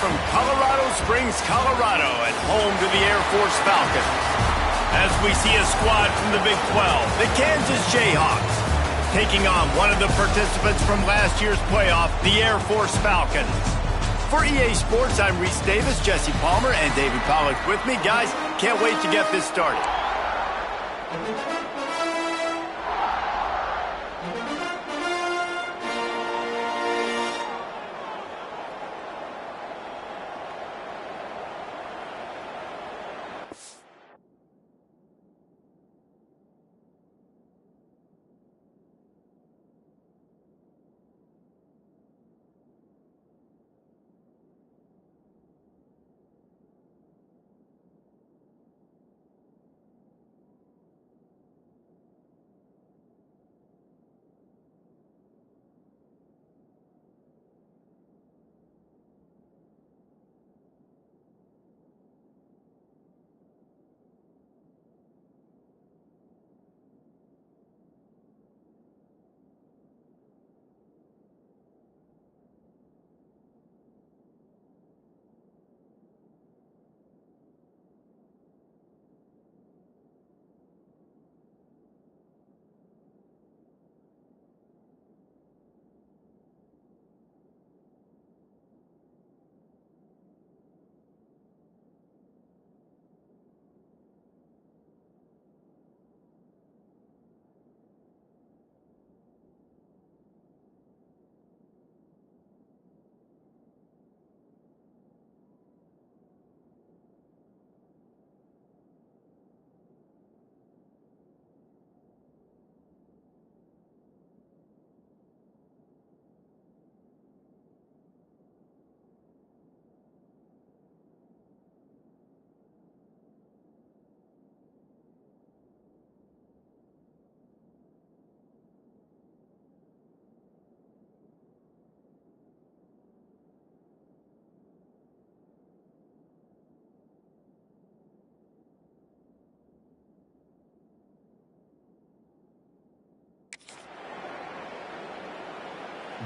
from Colorado Springs, Colorado, and home to the Air Force Falcons. As we see a squad from the Big 12, the Kansas Jayhawks, taking on one of the participants from last year's playoff, the Air Force Falcons. For EA Sports, I'm Reese Davis, Jesse Palmer, and David Pollack with me. Guys, can't wait to get this started.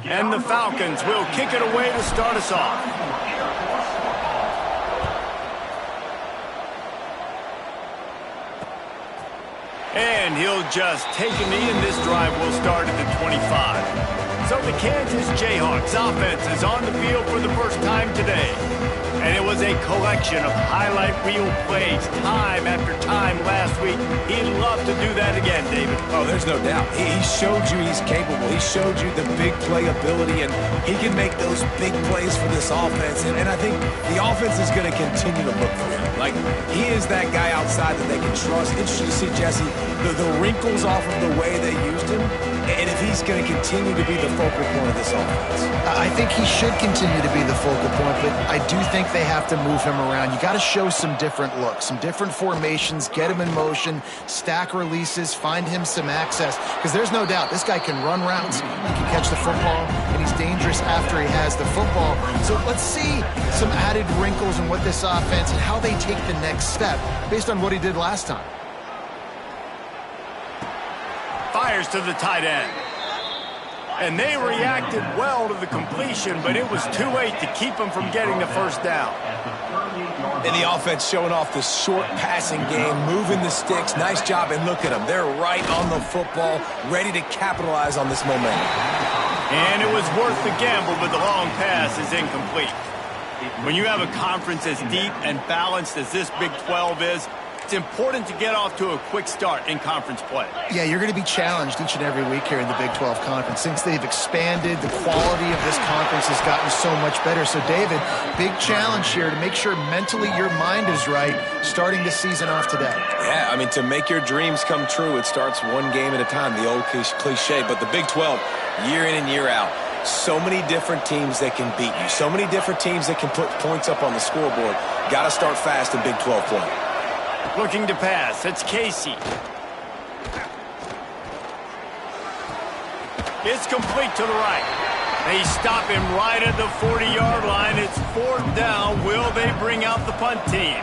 And the Falcons will kick it away to start us off. And he'll just take a knee, and this drive will start at the 25. So the Kansas Jayhawks offense is on the field for the first time today. And it was a collection of highlight reel plays time after time last week. He'd love to do that again, David. Oh, there's no doubt. He showed you he's capable. He showed you the big play ability, and he can make those big plays for this offense. And I think the offense is going to continue to look for him. Like, he is that guy outside that they can trust. Interesting to see, Jesse, the wrinkles off of the way they used him, and if he's going to continue to be the focal point of this offense. I think he should continue to be the focal point, but I do think they have to move him around. You got to show some different looks, some different formations, get him in motion, stack releases, find him some access, because there's no doubt this guy can run routes, he can catch the football, and he's dangerous after he has the football. So let's see some added wrinkles in what this offense and how they take the next step based on what he did last time. Fires to the tight end. And they reacted well to the completion, but it was too late to keep them from getting the first down. And the offense showing off the short passing game, moving the sticks. Nice job, and look at them. They're right on the football, ready to capitalize on this momentum. And it was worth the gamble, but the long pass is incomplete. When you have a conference as deep and balanced as this Big 12 is, it's important to get off to a quick start in conference play. Yeah, you're going to be challenged each and every week here in the Big 12 Conference. Since they've expanded, the quality of this conference has gotten so much better. So, David, big challenge here to make sure mentally your mind is right starting the season off today. Yeah, I mean, to make your dreams come true, it starts one game at a time, the old cliche. But the Big 12, year in and year out, so many different teams that can beat you, so many different teams that can put points up on the scoreboard. Got to start fast in Big 12 play. Looking to pass, it's Casey. It's complete to the right. They stop him right at the 40-yard line. It's fourth down. Will they bring out the punt team?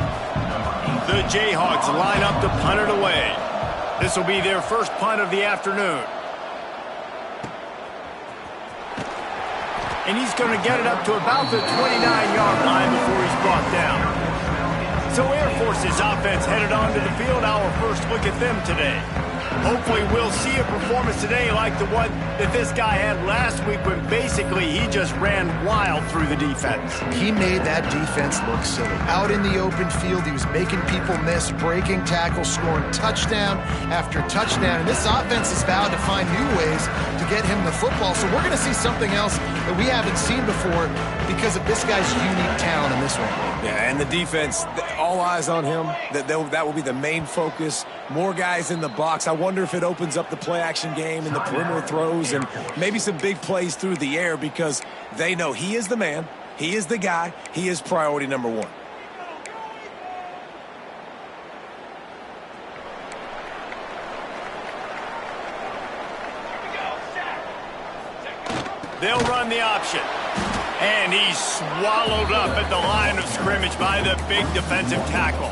The Jayhawks line up to punt it away. This will be their first punt of the afternoon. and he's going to get it up to about the 29-yard line before he's brought down. So Air Force's offense headed onto the field. Our first look at them today. Hopefully we'll see a performance today like the one that this guy had last week when basically he just ran wild through the defense. He made that defense look silly. Out in the open field, he was making people miss, breaking tackles, scoring touchdown after touchdown. And this offense is vowed to find new ways to get him the football. So we're going to see something else that we haven't seen before because of this guy's unique talent in this one. Yeah, and the defense, all eyes on him. That will be the main focus. More guys in the box. I wonder if it opens up the play-action game and the perimeter throws and maybe some big plays through the air because they know he is the man, he is the guy, he is priority number one. They'll run the option. And he's swallowed up at the line of scrimmage by the big defensive tackle.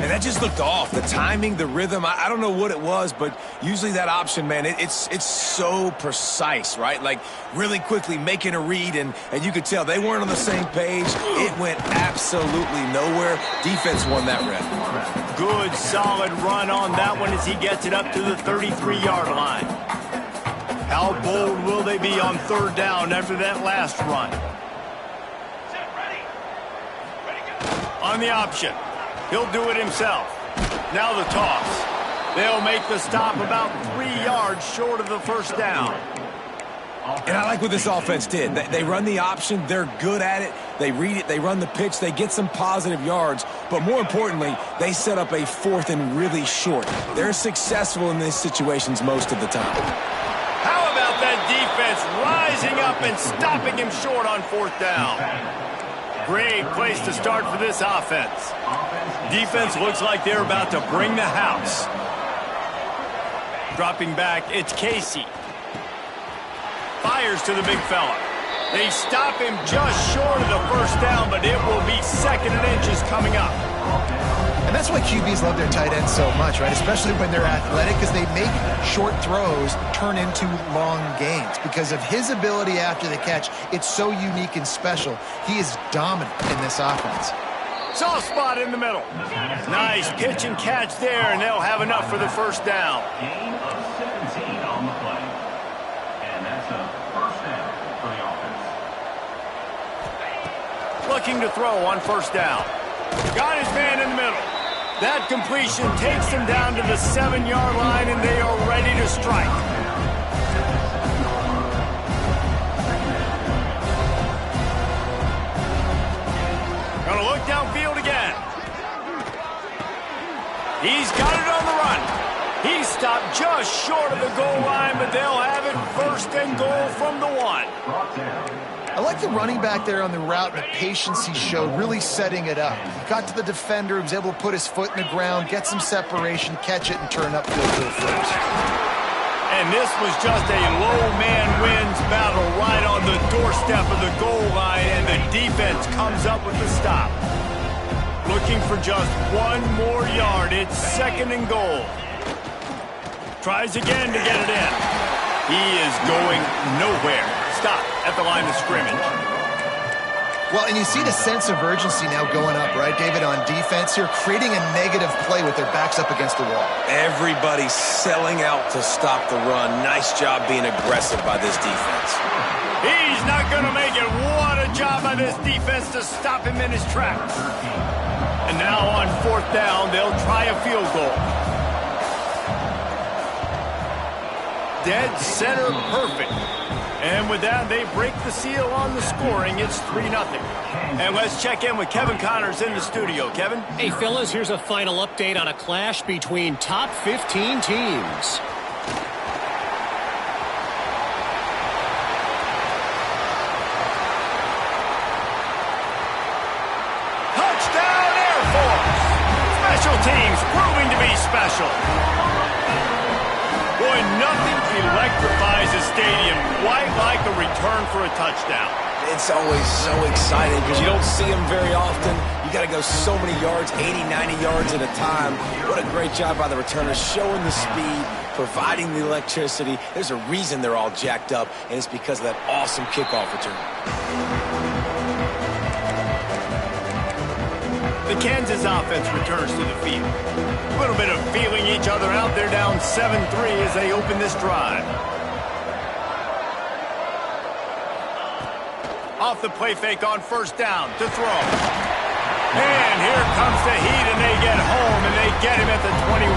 And that just looked off. The timing, the rhythm, I don't know what it was, but usually that option, man, it's so precise, right? Like really quickly making a read, and you could tell they weren't on the same page. It went absolutely nowhere. Defense won that rep. Good, solid run on that one as he gets it up to the 33-yard line. How bold will they be on third down after that last run? On the option. He'll do it himself. Now the toss. They'll make the stop about 3 yards short of the first down. And I like what this offense did. They run the option. They're good at it. They read it. They run the pitch. They get some positive yards. But more importantly, they set up a fourth and really short. They're successful in these situations most of the time. How about that defense rising up and stopping him short on fourth down? Great place to start for this offense. Defense looks like they're about to bring the house. Dropping back, it's Casey. Fires to the big fella. They stop him just short of the first down, but it will be second and inches coming up. And that's why QBs love their tight ends so much, right? Especially when they're athletic, because they make short throws turn into long gains. Because of his ability after the catch, it's so unique and special. He is dominant in this offense. Soft spot in the middle. Nice pitch and catch there, and they'll have enough for the first down. Gain of 17 on the play. And that's a first down for the offense. Looking to throw on first down. Got his man in the middle. That completion takes them down to the 7-yard line, and they are ready to strike. Gonna look downfield again. He's got it on the run. He stopped just short of the goal line, but they'll have it first and goal from the 1. I like the running back there on the route and the patience he showed, really setting it up. He got to the defender, he was able to put his foot in the ground, get some separation, catch it, and turn upfield to the first. And this was just a low man wins battle right on the doorstep of the goal line, and the defense comes up with the stop. Looking for just one more yard. It's second and goal. Tries again to get it in. He is going nowhere. Stop at the line of scrimmage. Well, and you see the sense of urgency now going up, right, David, on defense here, creating a negative play with their backs up against the wall. Everybody's selling out to stop the run. Nice job being aggressive by this defense. He's not going to make it. What a job by this defense to stop him in his tracks. And now on fourth down, they'll try a field goal. Dead center perfect. And with that, they break the seal on the scoring. It's 3-0. And let's check in with Kevin Connors in the studio. Kevin? Hey, fellas, here's a final update on a clash between top 15 teams. Touchdown, Air Force! Special teams proving to be special. Boy, nothing electrifies a stadium quite like a return for a touchdown. It's always so exciting because you don't see them very often. You got to go so many yards, 80, 90 yards at a time. What a great job by the returners, showing the speed, providing the electricity. There's a reason they're all jacked up, and it's because of that awesome kickoff return. The Kansas offense returns to the field. A little bit of feeling each other out. They're down 7-3 as they open this drive. Off the play fake on first down to throw. And here comes the heat, and they get home, and they get him at the 21.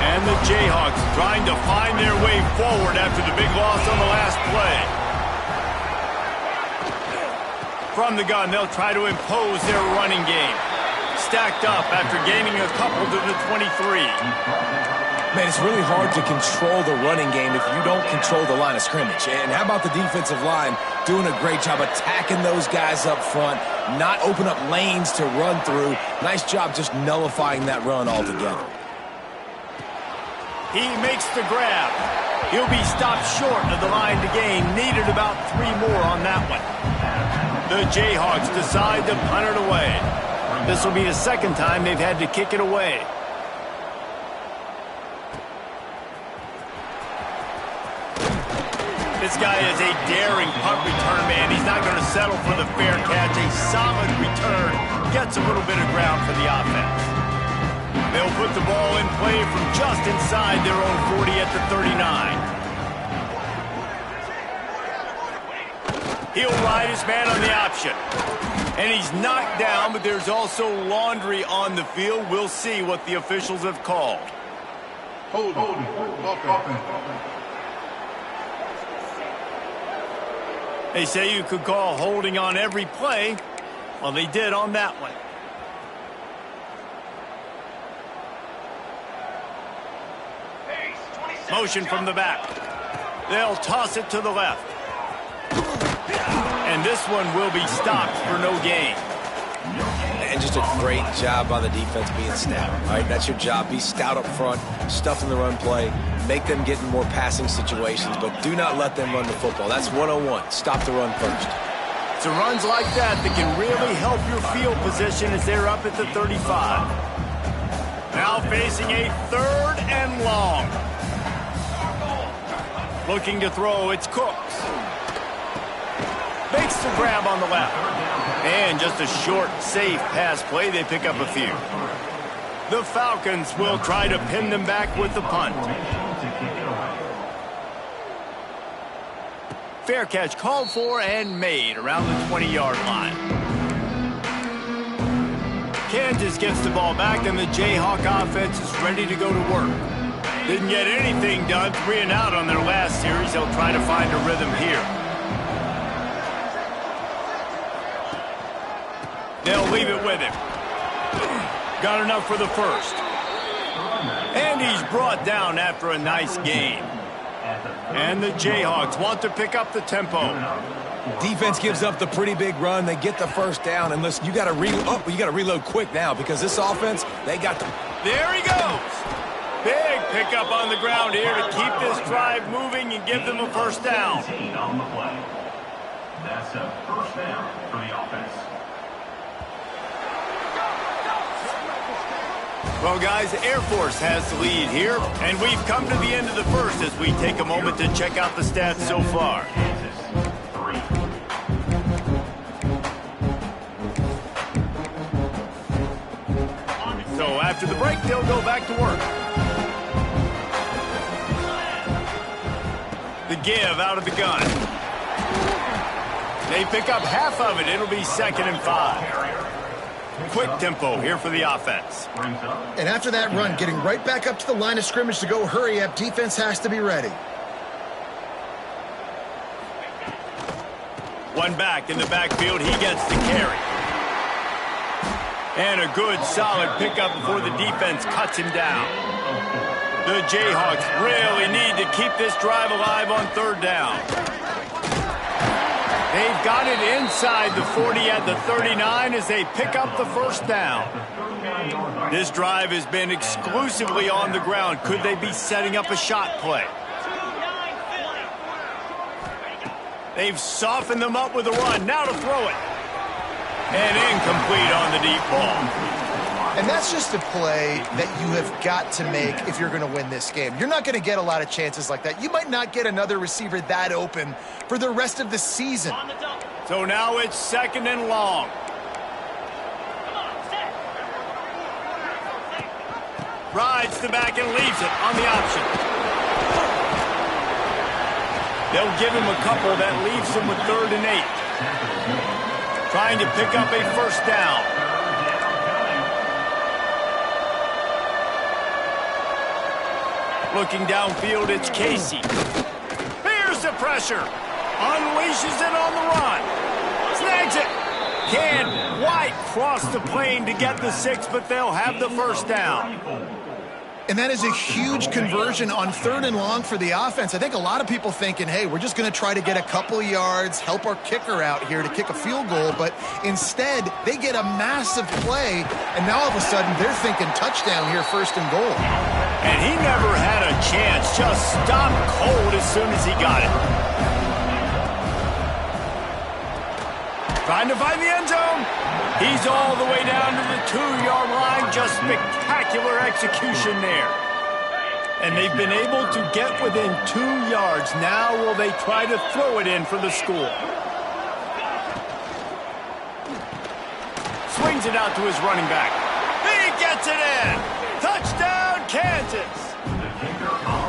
And the Jayhawks trying to find their way forward after the big loss on the last play. From the gun, they'll try to impose their running game. Stacked up after gaining a couple to the 23. Man, it's really hard to control the running game if you don't control the line of scrimmage. And how about the defensive line doing a great job attacking those guys up front, not open up lanes to run through. Nice job just nullifying that run altogether. He makes the grab. He'll be stopped short of the line to gain. Needed about 3 more on that one. The Jayhawks decide to punt it away. This will be the second time they've had to kick it away. This guy is a daring punt return man. He's not going to settle for the fair catch. A solid return gets a little bit of ground for the offense. They'll put the ball in play from just inside their own 40 at the 39. He'll ride his man on the option. And he's knocked down, but there's also laundry on the field. We'll see what the officials have called. Hold on. They say you could call holding on every play. Well, they did on that one. Motion from the back. They'll toss it to the left. And this one will be stopped for no gain. And just a great job by the defense being stout. All right, that's your job. Be stout up front, stuff in the run play, make them get in more passing situations, but do not let them run the football. That's 101. Stop the run first. It's runs like that that can really help your field position as they're up at the 35. Now facing a 3rd and long. Looking to throw, it's Cooks. Makes the grab on the left. And just a short, safe pass play. They pick up a few. The Falcons will try to pin them back with the punt. Fair catch called for and made around the 20-yard line. Kansas gets the ball back, and the Jayhawk offense is ready to go to work. Didn't get anything done. 3 and out on their last series. They'll try to find a rhythm here. They'll leave it with him. Got enough for the first. And he's brought down after a nice gain. And the Jayhawks want to pick up the tempo. Defense gives up the pretty big run. They get the first down. And listen, you got to reload quick now because this offense, they got the... There he goes. Big pickup on the ground here to keep this drive moving and give them a first down. On the play. That's a first down for the offense. Well, guys, Air Force has the lead here, and we've come to the end of the first as we take a moment to check out the stats so far. So after the break, they'll go back to work. The give out of the gun. They pick up half of it. It'll be 2nd and 5. Quick tempo here for the offense. And after that run, getting right back up to the line of scrimmage to go hurry up, defense has to be ready. One back in the backfield, he gets the carry. And a good, solid pickup before the defense cuts him down. The Jayhawks really need to keep this drive alive on 3rd down. They've got it inside the 40 at the 39 as they pick up the first down. This drive has been exclusively on the ground. Could they be setting up a shot play? They've softened them up with a run. Now to throw it. And incomplete on the deep ball. And that's just a play that you have got to make if you're going to win this game. You're not going to get a lot of chances like that. You might not get another receiver that open for the rest of the season. So now it's 2nd and long. Rides the back and leaves it on the option. They'll give him a couple that leaves him with 3rd and 8. Trying to pick up a first down. Looking downfield, it's Casey. Here's the pressure. Unleashes it on the run. Snags it. Can White cross the plane to get the 6, but they'll have the first down. And that is a huge conversion on 3rd and long for the offense. I think a lot of people thinking, hey, we're just going to try to get a couple of yards, help our kicker out here to kick a field goal. But instead, they get a massive play, and now all of a sudden they're thinking touchdown here, 1st and goal. And he never had a chance, just stopped cold as soon as he got it. Trying to find the end zone. He's all the way down to the 2-yard line. Just spectacular execution there. And they've been able to get within 2 yards. Now will they try to throw it in for the score? Swings it out to his running back. He gets it in. Touchdown, Kansas.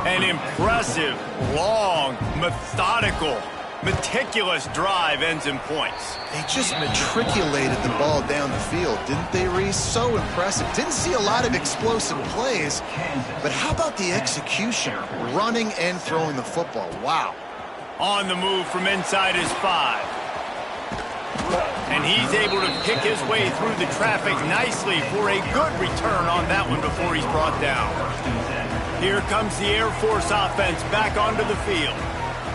An impressive, long, methodical, meticulous drive ends in points. They just matriculated the ball down the field, didn't they, Reese? So impressive. Didn't see a lot of explosive plays, but how about the execution? Running and throwing the football. Wow. On the move from inside his 5. And he's able to pick his way through the traffic nicely for a good return on that one before he's brought down. Here comes the Air Force offense back onto the field.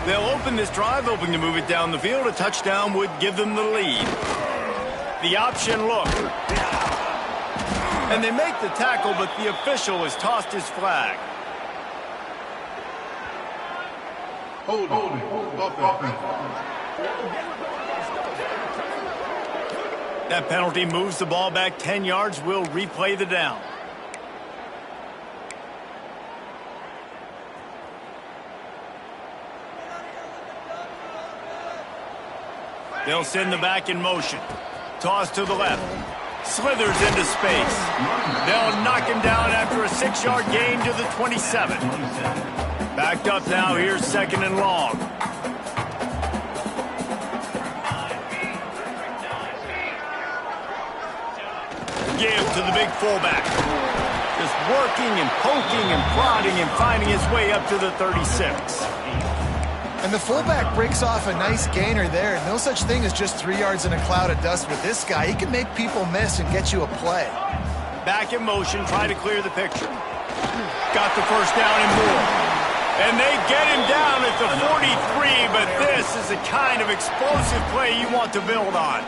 They'll open this drive, hoping to move it down the field. A touchdown would give them the lead. The option look. And they make the tackle, but the official has tossed his flag. Hold offense. That penalty moves the ball back 10 yards. We'll replay the down. They'll send the back in motion. Toss to the left. Slithers into space. They'll knock him down after a 6-yard gain to the 27. Backed up now. Here's 2nd and long. Give to the big fullback. Just working and poking and prodding and finding his way up to the 36. And the fullback breaks off a nice gainer there. No such thing as just 3 yards in a cloud of dust with this guy. He can make people miss and get you a play. Back in motion, try to clear the picture. Got the first down and more. And they get him down at the 43, but this is the kind of explosive play you want to build on.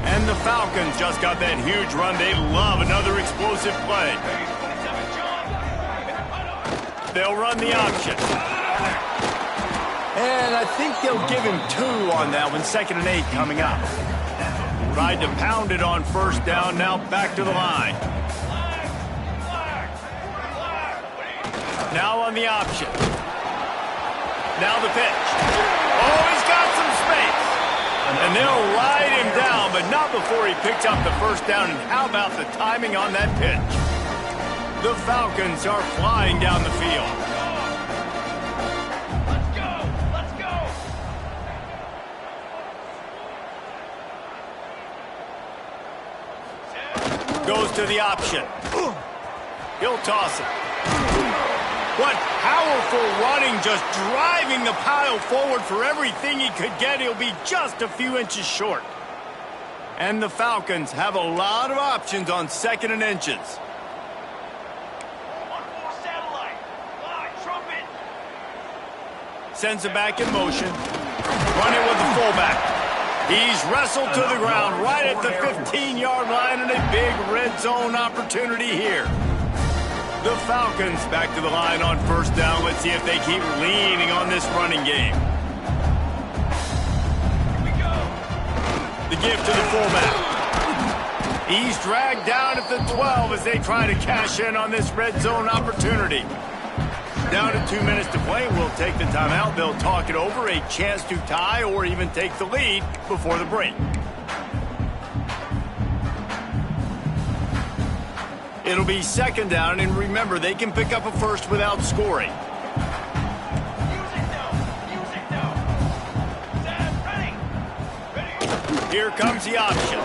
And the Falcons just got that huge run. They love another explosive play. They'll run the option. And I think they'll give him 2 on that one. 2nd and 8 coming up. Tried to pound it on first down. Now back to the line. Now on the option. Now the pitch. Oh, he's got some space. And they'll ride him down, but not before he picks up the first down. And how about the timing on that pitch? The Falcons are flying down the field. Goes to the option. He'll toss it. What powerful running, just driving the pile forward for everything he could get. He'll be just a few inches short. And the Falcons have a lot of options on 2nd and inches. Sends it back in motion. Running with the fullback. He's wrestled to the ground right at the 15-yard line, and a big red zone opportunity here. The Falcons back to the line on first down. Let's see if they keep leaning on this running game. The give to the fullback. He's dragged down at the 12 as they try to cash in on this red zone opportunity. Down to 2 minutes to play. We'll take the timeout. They'll talk it over. A chance to tie or even take the lead before the break. It'll be second down, and remember, they can pick up a first without scoring. Here comes the option.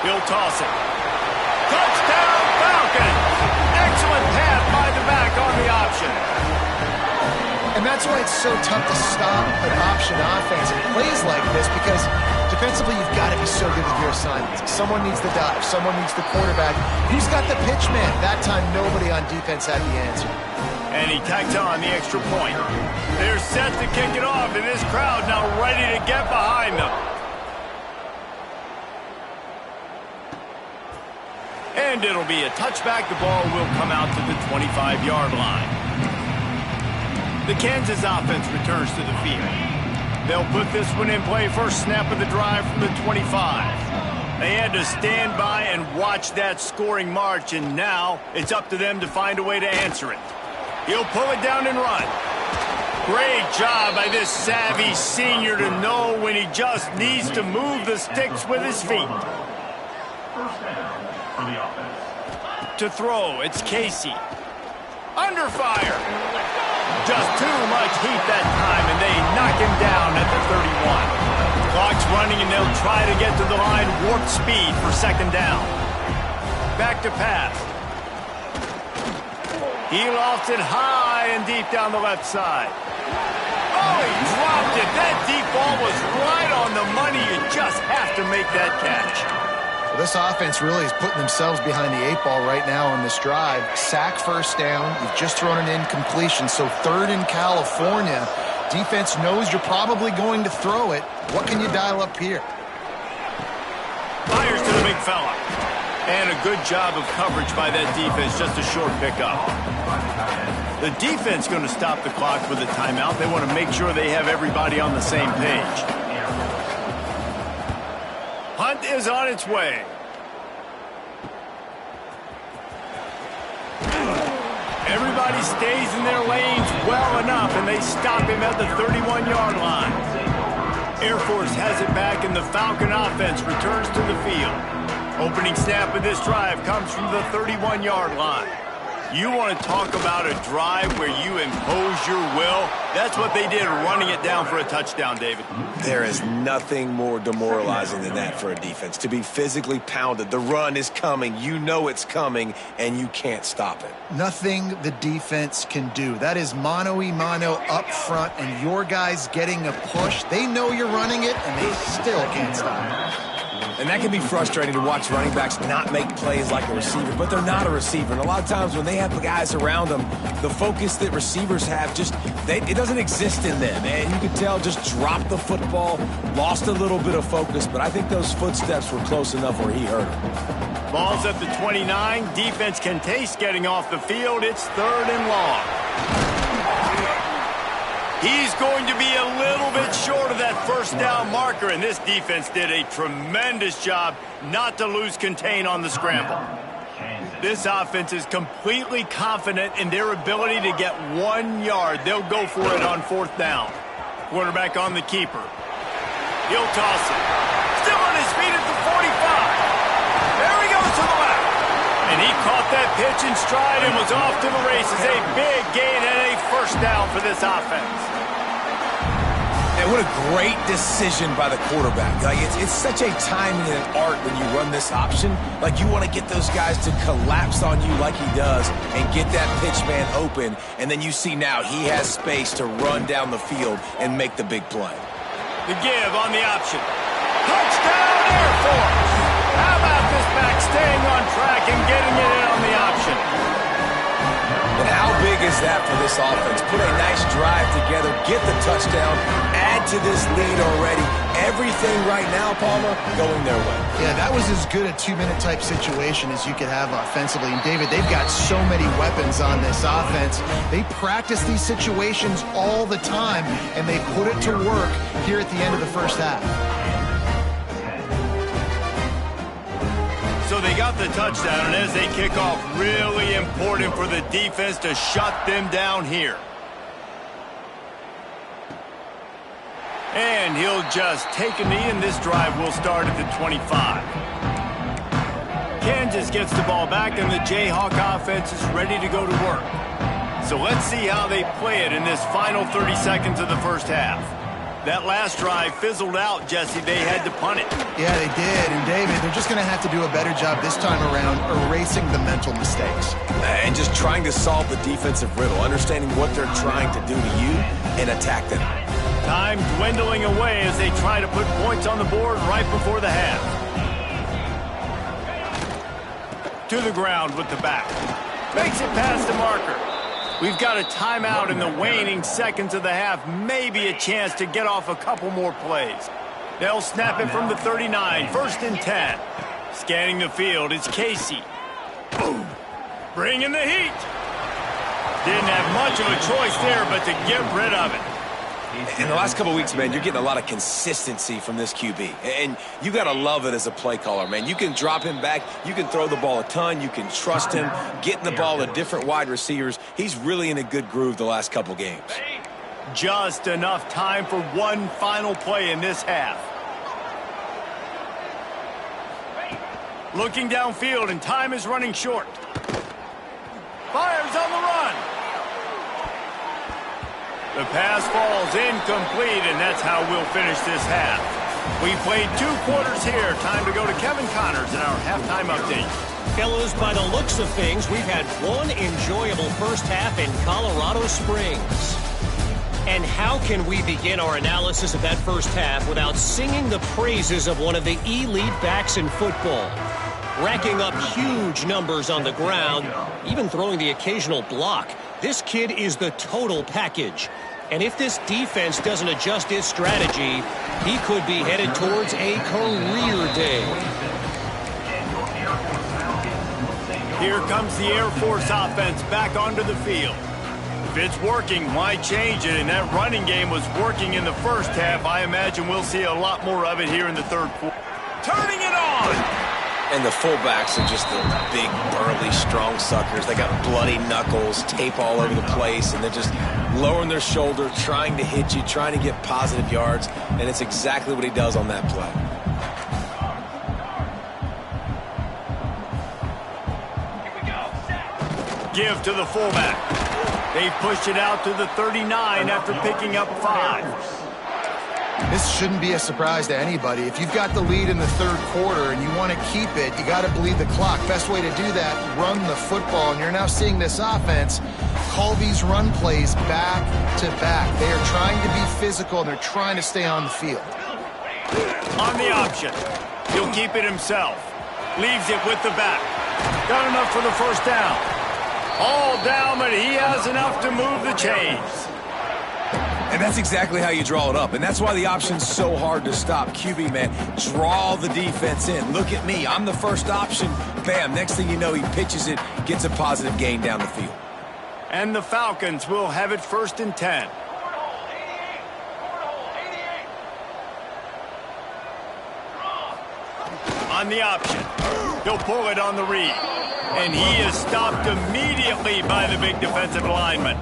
He'll toss it. Touchdown, Falcons! Excellent pass by the back on the option. And that's why it's so tough to stop an option offense in plays like this, because defensively you've got to be so good with your assignments. Someone needs the dive. Someone needs the quarterback. Who's got the pitch man? That time nobody on defense had the answer. And he tacked on the extra point. They're set to kick it off, and this crowd now ready to get behind them. And it'll be a touchback. The ball will come out to the 25-yard line. The Kansas offense returns to the field. They'll put this one in play. First snap of the drive from the 25. They had to stand by and watch that scoring march, and now it's up to them to find a way to answer it. He'll pull it down and run. Great job by this savvy senior to know when he just needs to move the sticks with his feet. First down for the offense. To throw, it's Casey. Under fire. Just too much heat that time, and they knock him down at the 31. Clock's running, and they'll try to get to the line warp speed for second down. Back to pass. He lofts it high and deep down the left side. Oh, he dropped it. That deep ball was right on the money. You just have to make that catch. Well, this offense really is putting themselves behind the 8 ball right now on this drive. Sack first down. You've just thrown an incompletion, so third in California. Defense knows you're probably going to throw it. What can you dial up here? Fires to the big fella. And a good job of coverage by that defense, just a short pickup. The defense going to stop the clock with a timeout. They want to make sure they have everybody on the same page. Hunt is on its way. Everybody stays in their lanes well enough, and they stop him at the 31-yard line. Air Force has it back, and the Falcon offense returns to the field. Opening snap of this drive comes from the 31-yard line. You want to talk about a drive where you impose your will? That's what they did, running it down for a touchdown, David. There is nothing more demoralizing than that for a defense. To be physically pounded. The run is coming. You know it's coming, and you can't stop it. Nothing the defense can do. That is mano-a-mano up front, and your guys getting a push. They know you're running it, and they still can't stop it. And that can be frustrating to watch running backs not make plays like a receiver, but they're not a receiver. And a lot of times when they have guys around them, the focus that receivers have it doesn't exist in them. And you can tell just dropped the football, lost a little bit of focus, but I think those footsteps were close enough where he hurt him. Ball's at the 29. Defense can taste getting off the field. It's third and long. He's going to be a little bit short of that first down marker, and this defense did a tremendous job not to lose contain on the scramble. This offense is completely confident in their ability to get 1 yard. They'll go for it on fourth down. Quarterback on the keeper. He'll toss it. Still on his feet at the 45. There he goes to the left. And he caught that pitch in stride and was off to the races. A big gain and a first down for this offense. And what a great decision by the quarterback. Like it's such a timing and an art when you run this option. Like you want to get those guys to collapse on you like he does and get that pitch man open. And then you see now he has space to run down the field and make the big play. The give on the option. Touchdown Air Force! How about this back staying on track and getting it in on the option? And how big is is that for this offense? Put a nice drive together, get the touchdown, add to this lead already. Everything right now, Palmer, going their way. Yeah, that was as good a two-minute type situation as you could have offensively. And, David, they've got so many weapons on this offense. They practice these situations all the time, and they put it to work here at the end of the first half. So they got the touchdown, and as they kick off, really important for the defense to shut them down here. And he'll just take a knee, and this drive will start at the 25. Kansas gets the ball back, and the Jayhawk offense is ready to go to work. So let's see how they play it in this final 30 seconds of the first half. That last drive fizzled out, Jesse. They had to punt it. Yeah, they did. And, David, they're just going to have to do a better job this time around erasing the mental mistakes. And just trying to solve the defensive riddle, understanding what they're trying to do to you and attack them. Time dwindling away as they try to put points on the board right before the half. To the ground with the back. Makes it past the marker. We've got a timeout in the waning seconds of the half. Maybe a chance to get off a couple more plays. They'll snap it from the 39. 1st and 10. Scanning the field, it's Casey. Boom. Bringing the heat. Didn't have much of a choice there, but to get rid of it. In the last couple of weeks, man, you're getting a lot of consistency from this QB. And you got to love it as a play caller, man. You can drop him back. You can throw the ball a ton. You can trust him. Getting the ball to different wide receivers. He's really in a good groove the last couple games. Just enough time for one final play in this half. Looking downfield, and time is running short. Fires on the run. The pass falls incomplete, and that's how we'll finish this half. We played 2 quarters here. Time to go to Kevin Connors in our halftime update. Fellas, by the looks of things, we've had one enjoyable first half in Colorado Springs. And how can we begin our analysis of that first half without singing the praises of one of the elite backs in football? Racking up huge numbers on the ground, even throwing the occasional block. This kid is the total package. And if this defense doesn't adjust its strategy, he could be headed towards a career day. Here comes the Air Force offense back onto the field. If it's working, why change it? And that running game was working in the first half. I imagine we'll see a lot more of it here in the third quarter. Turning it on! And the fullbacks are just the big, burly, strong suckers. They got bloody knuckles, tape all over the place, and they're just lowering their shoulder, trying to hit you, trying to get positive yards, and it's exactly what he does on that play. Give to the fullback. They pushed it out to the 39 after picking up 5. This shouldn't be a surprise to anybody. If you've got the lead in the third quarter and you want to keep it, you got to bleed the clock. Best way to do that, run the football. And you're now seeing this offense call these run plays back to back. They are trying to be physical, and they're trying to stay on the field. On the option. He'll keep it himself. Leaves it with the back. Got enough for the first down. All down, but he has enough to move the chains. And that's exactly how you draw it up. And that's why the option's so hard to stop. QB, man, draw the defense in. Look at me. I'm the first option. Bam. Next thing you know, he pitches it, gets a positive gain down the field. And the Falcons will have it 1st and 10. On the option. He'll pull it on the read. And he is stopped immediately by the big defensive lineman.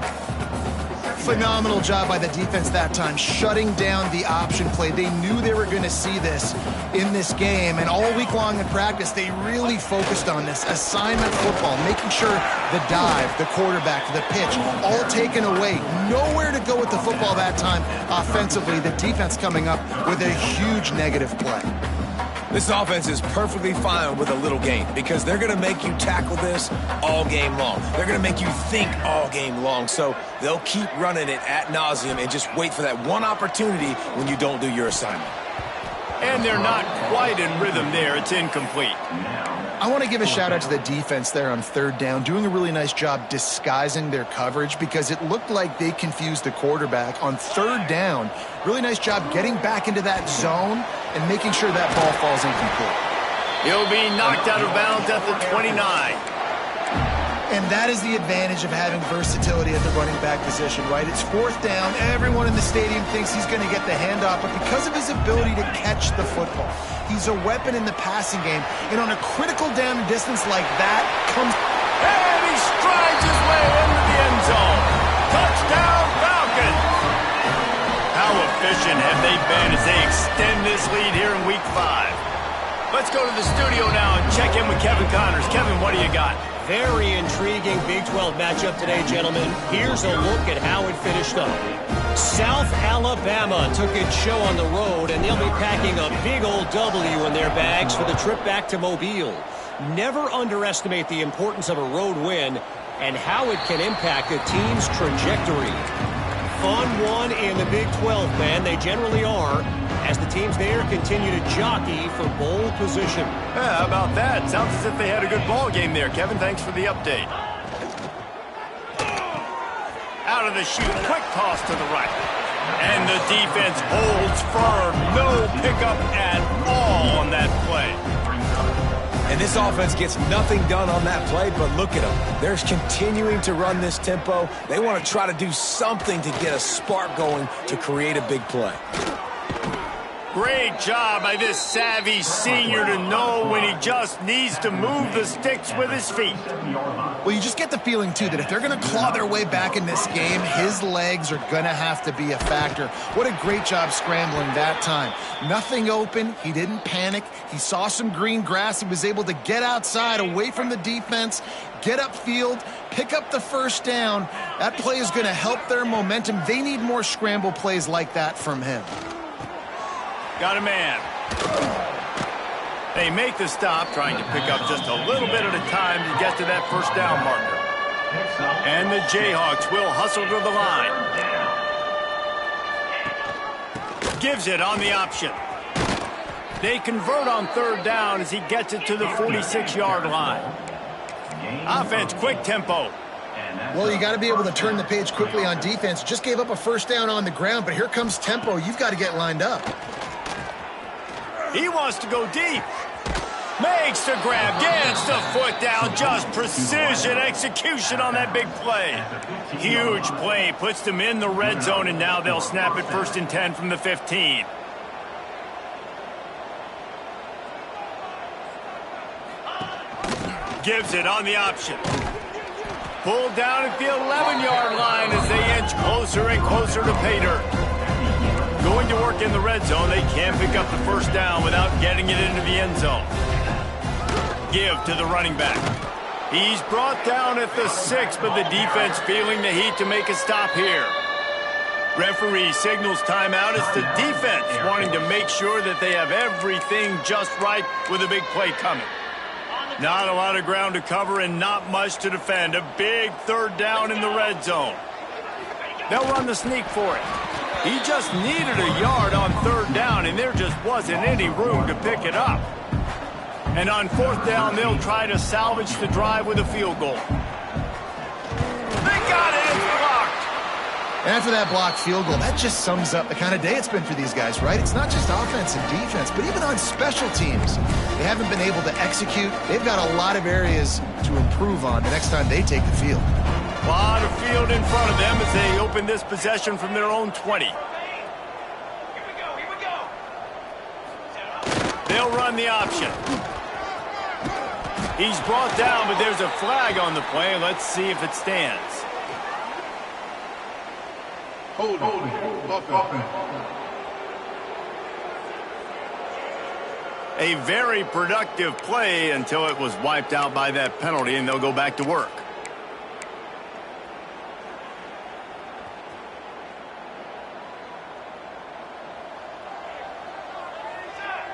Phenomenal job by the defense that time, shutting down the option play. They knew they were going to see this in this game, and all week long in practice, they really focused on this assignment football, making sure the dive, the quarterback, the pitch, all taken away. Nowhere to go with the football that time offensively. The defense coming up with a huge negative play. This offense is perfectly fine with a little game because they're going to make you tackle this all game long. They're going to make you think all game long. So they'll keep running it ad nauseum and just wait for that one opportunity when you don't do your assignment. And they're not quite in rhythm there. It's incomplete. I want to give a shout out to the defense there on third down, doing a really nice job disguising their coverage because it looked like they confused the quarterback on third down. Really nice job getting back into that zone and making sure that ball falls incomplete. He'll be knocked out of bounds at the 29. And that is the advantage of having versatility at the running back position, right? It's fourth down. Everyone in the stadium thinks he's going to get the handoff, but because of his ability to catch the football, he's a weapon in the passing game. And on a critical down and distance like that comes... And he strides his way into the end zone. Touchdown, Falcons! How efficient have they been as they extend this lead here in Week 5? Let's go to the studio now and check in with Kevin Connors. Kevin, what do you got? Very intriguing Big 12 matchup today, gentlemen. Here's a look at how it finished up. South Alabama took its show on the road, and they'll be packing a big old W in their bags for the trip back to Mobile. Never underestimate the importance of a road win and how it can impact a team's trajectory. Fun one in the Big 12, man. They generally are, as the teams there continue to jockey for bowl position. Yeah, how about that? Sounds as if they had a good ball game there. Kevin, thanks for the update. Out of the chute, quick toss to the right. And the defense holds firm. No pickup at all on that play. And this offense gets nothing done on that play, but look at them. They're continuing to run this tempo. They want to try to do something to get a spark going to create a big play. Great job by this savvy senior to know when he just needs to move the sticks with his feet. Well, you just get the feeling, too, that if they're going to claw their way back in this game, his legs are going to have to be a factor. What a great job scrambling that time. Nothing open. He didn't panic. He saw some green grass. He was able to get outside, away from the defense, get upfield, pick up the first down. That play is going to help their momentum. They need more scramble plays like that from him. Got a man. They make the stop, trying to pick up just a little bit at a time to get to that first down marker. And the Jayhawks will hustle to the line. Gives it on the option. They convert on third down as he gets it to the 46-yard line. Offense, quick tempo. Well, you got to be able to turn the page quickly on defense. Just gave up a first down on the ground, but here comes tempo. You've got to get lined up. He wants to go deep. Makes the grab, gets the foot down. Just precision execution on that big play. Huge play, puts them in the red zone, and now they'll snap it 1st and 10 from the 15. Gives it on the option. Pulled down at the 11-yard line as they inch closer and closer to pay dirt. Going to work in the red zone, they can't pick up the first down without getting it into the end zone. Give to the running back. He's brought down at the 6, but the defense feeling the heat to make a stop here. Referee signals timeout. It's the defense wanting to make sure that they have everything just right with a big play coming. Not a lot of ground to cover and not much to defend. A big third down in the red zone. They'll run the sneak for it. He just needed a yard on third down, and there just wasn't any room to pick it up. And on fourth down, they'll try to salvage the drive with a field goal. They got it. It's blocked. And after that blocked field goal, that just sums up the kind of day it's been for these guys, right? It's not just offense and defense, but even on special teams. They haven't been able to execute. They've got a lot of areas to improve on the next time they take the field. A lot of field in front of them as they open this possession from their own 20. Here we go. They'll run the option. He's brought down, but there's a flag on the play. Let's see if it stands. Hold it. A very productive play until it was wiped out by that penalty, and they'll go back to work.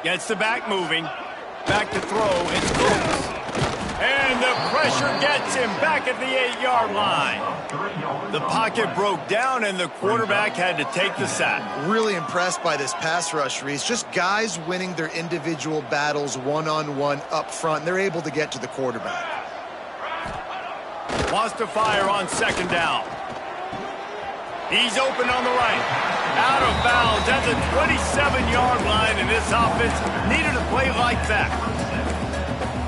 Gets the back moving. Back to throw. It's Brooks. And the pressure gets him back at the 8-yard line. The pocket broke down, and the quarterback had to take the sack. Really impressed by this pass rush, Reese. Just guys winning their individual battles one-on-one up front. They're able to get to the quarterback. Wants to fire on second down. He's open on the right. Out of bounds at the 27-yard line, and this offense needed a play like that.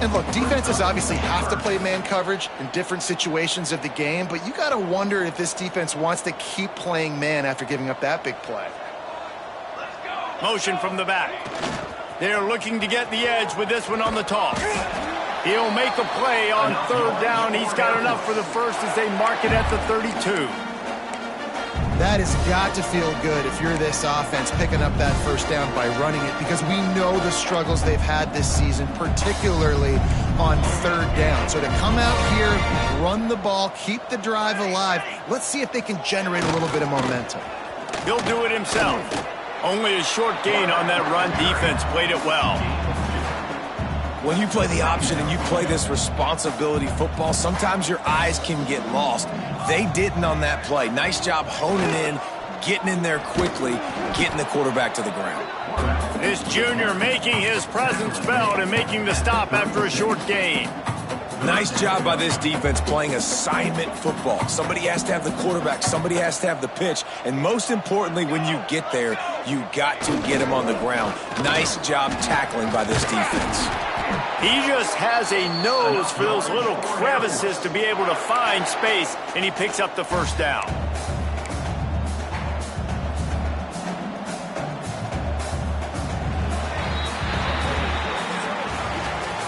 And look, defenses obviously have to play man coverage in different situations of the game, but you got to wonder if this defense wants to keep playing man after giving up that big play. Motion from the back. They're looking to get the edge with this one on the toss. He'll make a play on third down. He's got enough for the first as they mark it at the 32. That has got to feel good if you're this offense picking up that first down by running it, because we know the struggles they've had this season, particularly on third down. So to come out here, run the ball, keep the drive alive, let's see if they can generate a little bit of momentum. He'll do it himself. Only a short gain on that run. Defense played it well. When you play the option and you play this responsibility football, sometimes your eyes can get lost. They didn't on that play. Nice job honing in, getting in there quickly, getting the quarterback to the ground. This junior making his presence felt and making the stop after a short gain. Nice job by this defense playing assignment football. Somebody has to have the quarterback, somebody has to have the pitch, and most importantly, when you get there, you got to get him on the ground. Nice job tackling by this defense. He just has a nose for those little crevices to be able to find space, and he picks up the first down.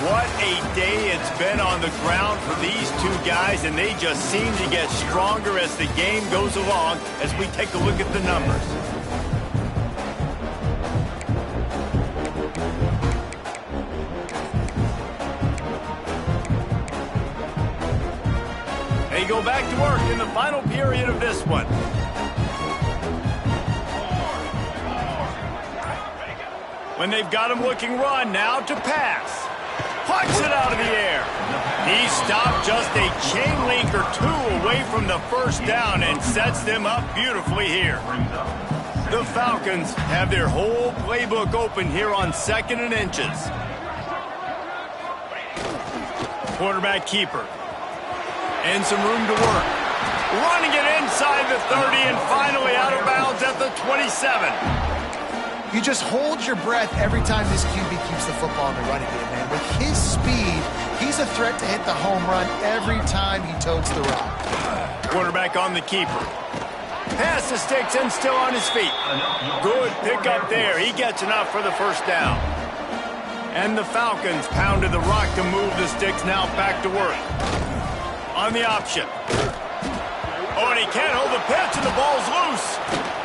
What a day it's been on the ground for these two guys, and they just seem to get stronger as the game goes along as we take a look at the numbers. They go back to work in the final period of this one. When they've got him looking run, now to pass. Plucks it out of the air. He stopped just a chain link or two away from the first down and sets them up beautifully here. The Falcons have their whole playbook open here on 2nd and inches. Quarterback keeper. And some room to work. Running it inside the 30 and finally out of bounds at the 27. You just hold your breath every time this QB keeps the football in the running game, man. With his speed, he's a threat to hit the home run every time he totes the rock. Quarterback on the keeper. Pass the sticks and still on his feet. Good pickup there. He gets enough for the first down. And the Falcons pounded the rock to move the sticks now back to work. On the option. Oh, and he can't hold the pitch, and the ball's loose.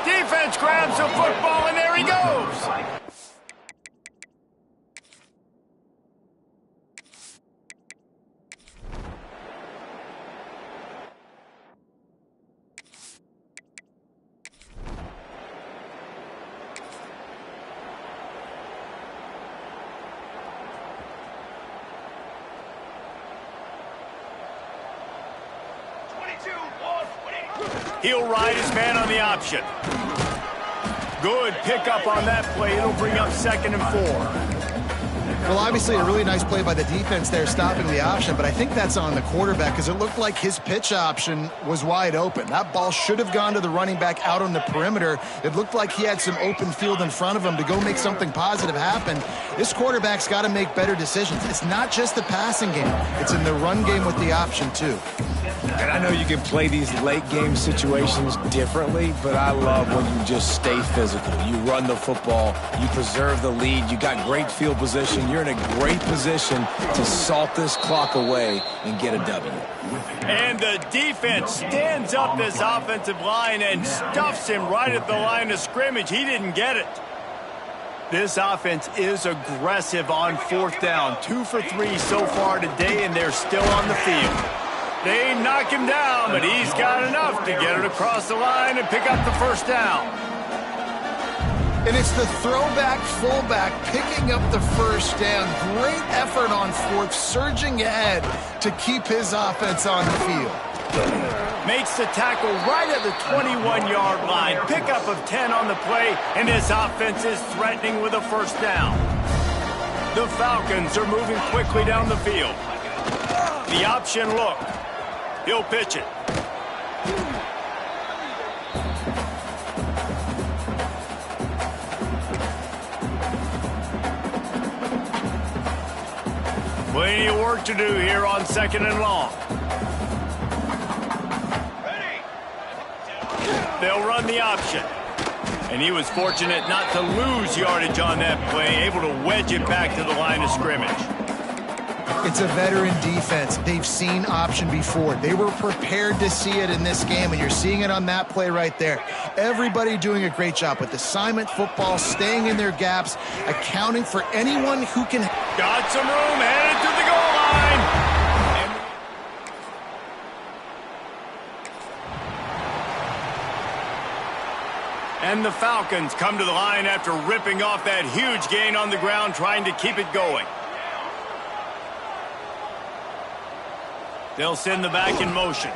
Defense grabs the football, and there he goes. He'll ride his man on the option. Good pickup on that play. It'll bring up 2nd and 4. Well, obviously a really nice play by the defense there, stopping the option, but I think that's on the quarterback because it looked like his pitch option was wide open. That ball should have gone to the running back out on the perimeter. It looked like he had some open field in front of him to go make something positive happen. This quarterback's got to make better decisions. It's not just the passing game. It's in the run game with the option, too. And I know you can play these late game situations differently, but I love when you just stay physical. You run the football, you preserve the lead, you got great field position, you're in a great position to salt this clock away and get a W. And the defense stands up this offensive line and stuffs him right at the line of scrimmage. He didn't get it. This offense is aggressive on 4th down. 2 for 3 so far today, and they're still on the field. They knock him down, but he's got enough to get it across the line and pick up the first down. And it's the throwback fullback picking up the first down. Great effort on fourth, surging ahead to keep his offense on the field. Makes the tackle right at the 21-yard line. Pickup of 10 on the play, and this offense is threatening with a first down. The Falcons are moving quickly down the field. The option look. He'll pitch it. Plenty of work to do here on 2nd and long. They'll run the option. And he was fortunate not to lose yardage on that play, able to wedge it back to the line of scrimmage. It's a veteran defense. They've seen option before. They were prepared to see it in this game, and you're seeing it on that play right there. Everybody doing a great job with assignment football, staying in their gaps, accounting for anyone who can. Got some room, headed to the goal line. And the Falcons come to the line after ripping off that huge gain on the ground, trying to keep it going. They'll send the back in motion.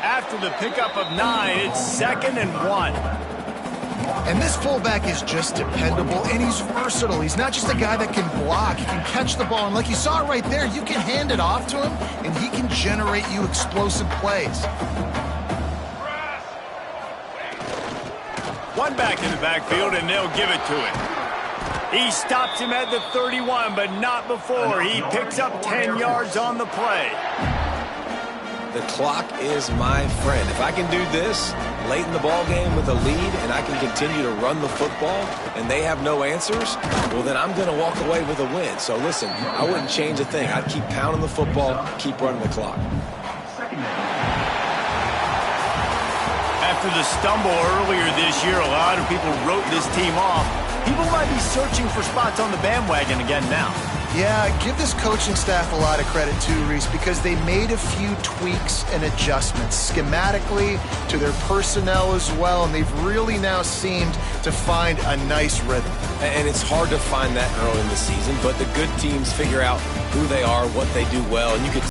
After the pickup of 9, it's 2nd and 1. And this fullback is just dependable, and he's versatile. He's not just a guy that can block. He can catch the ball, and like you saw right there, you can hand it off to him, and he can generate you explosive plays. One back in the backfield, and they'll give it to him. He stops him at the 31, but not before. He picks up 10 yards on the play. The clock is my friend. If I can do this late in the ball game with a lead and I can continue to run the football and they have no answers, well, then I'm going to walk away with a win. So, listen, I wouldn't change a thing. I'd keep pounding the football, keep running the clock. After the stumble earlier this year, a lot of people wrote this team off. People might be searching for spots on the bandwagon again now. Yeah, give this coaching staff a lot of credit too, Reese, because they made a few tweaks and adjustments schematically to their personnel as well, and they've really now seemed to find a nice rhythm. And it's hard to find that early in the season, but the good teams figure out who they are, what they do well, and you could